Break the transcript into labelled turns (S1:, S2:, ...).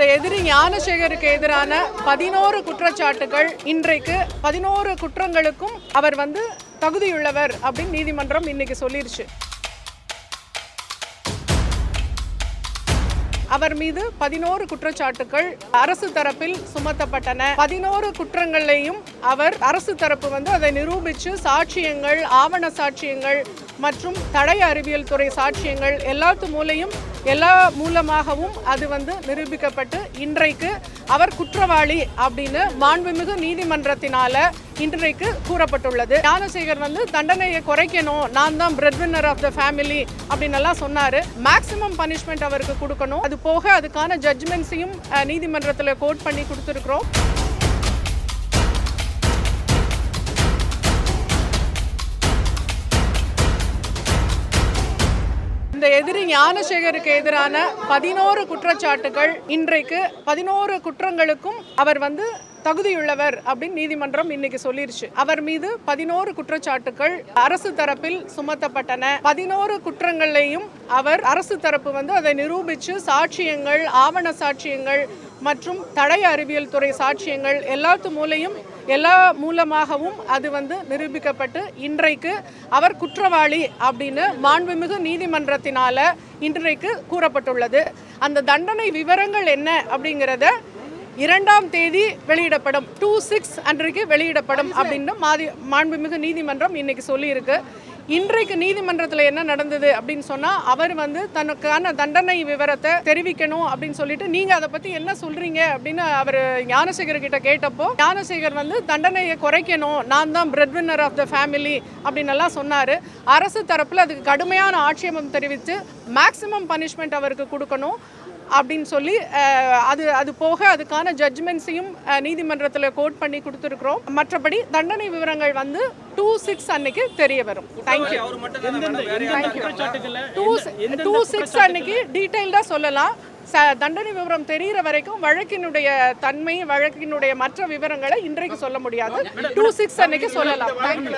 S1: இந்த எதிரி ஞானசேகருக்கு எதிரான 11 குற்றச்சாட்டுகள் இன்றைக்கு 11 குற்றங்களுக்கும் அவர் தகுதியுள்ளவர் அப்படின்னு நீதிமன்றம் இன்னைக்கு சொல்லிருச்சு. அவர் மீது 11 குற்றச்சாட்டுகள் அரசு தரப்பில் சுமத்தப்பட்டன. 11 குற்றங்களையும் அவர் அரசு தரப்பு அதை நிரூபித்து சாட்சியங்கள், ஆவண சாட்சியங்கள் மற்றும் தடய அறிவியல் துறை சாட்சியங்கள் எல்லா மூலமாகவும் அது நிரூபிக்கப்பட்டு இன்றைக்கு அவர் குற்றவாளி அப்படின்னு மாண்புமிகு நீதிமன்றத்தினால இன்றைக்கு கூறப்பட்டுள்ளது. ஞானசேகர் தண்டனையை குறைக்கணும், நான் தான் breadwinner of the family அப்படின்னு எல்லாம் சொன்னாரு. மேக்சிமம் பனிஷ்மெண்ட் அவருக்கு கொடுக்கணும். அது போக அதுக்கான ஜட்ஜ்மெண்ட்ஸையும் நீதிமன்றத்தில் கோட் பண்ணி கொடுத்துருக்கிறோம். இந்த எதிரி ஞானசேகருக்கு எதிரான 11 குற்றச்சாட்டுகள் இன்றைக்கு 11 குற்றங்களுக்கும் அவர் தகுதியுள்ளவர் அப்படின்னு நீதிமன்றம் இன்னைக்கு சொல்லிருச்சு. அவர் மீது 11 குற்றச்சாட்டுகள் அரசு தரப்பில் சுமத்தப்பட்டன. 11 குற்றங்களையும் அவர் அரசு தரப்பு அதை நிரூபித்து சாட்சியங்கள், ஆவண சாட்சியங்கள் மற்றும் தடய அறிவியல் துறை சாட்சியங்கள் எல்லா மூலமாகவும் அது நிரூபிக்கப்பட்டு இன்றைக்கு அவர் குற்றவாளி அப்படின்னு மாண்புமிகு நீதிமன்றத்தினால இன்றைக்கு கூறப்பட்டுள்ளது. அந்த தண்டனை விவரங்கள் என்ன அப்படிங்கிறத 2ஆம் தேதி வெளியிடப்படும், 2/6 அன்றைக்கு வெளியிடப்படும் அப்படின்னு மாண்புமிகு நீதிமன்றம் இன்னைக்கு சொல்லியிருக்கு. இன்றைக்கு நீதிமன்றத்தில் என்ன நடந்தது அப்படின்னு சொன்னால், அவர் தனக்கான தண்டனை விவரத்தை தெரிவிக்கணும் அப்படின்னு சொல்லிட்டு நீங்கள் அதை பற்றி என்ன சொல்கிறீங்க அப்படின்னு அவர் ஞானசேகர் கிட்ட கேட்டப்போ, ஞானசேகர் தண்டனையை குறைக்கணும், நான் தான் breadwinner of the family அப்படின்னு எல்லாம் சொன்னார். அரசு தரப்பில் அதுக்கு கடுமையான ஆட்சேபம் தெரிவித்து மேக்சிமம் பனிஷ்மெண்ட் அவருக்கு கொடுக்கணும் அப்படின்னு சொல்லி அது போக அதுக்கான ஜட்ஜ்மெண்ட்ஸையும் நீதிமன்றத்தில் கோட் பண்ணி கொடுத்துருக்குறோம். மற்றபடி தண்டனை விவரங்கள் 2/6 அன்னைக்கு தெரிய வரும். தேங்க்யூ. 2/6 அன்னைக்கு டீட்டெயில்டாக சொல்லலாம். தண்டனை விவரம் தெரிகிற வரைக்கும் வழக்கினுடைய தன்மை, வழக்கினுடைய மற்ற விவரங்களை இன்றைக்கு சொல்ல முடியாது. 2/6 அன்னைக்கு சொல்லலாம். தேங்க்யூ.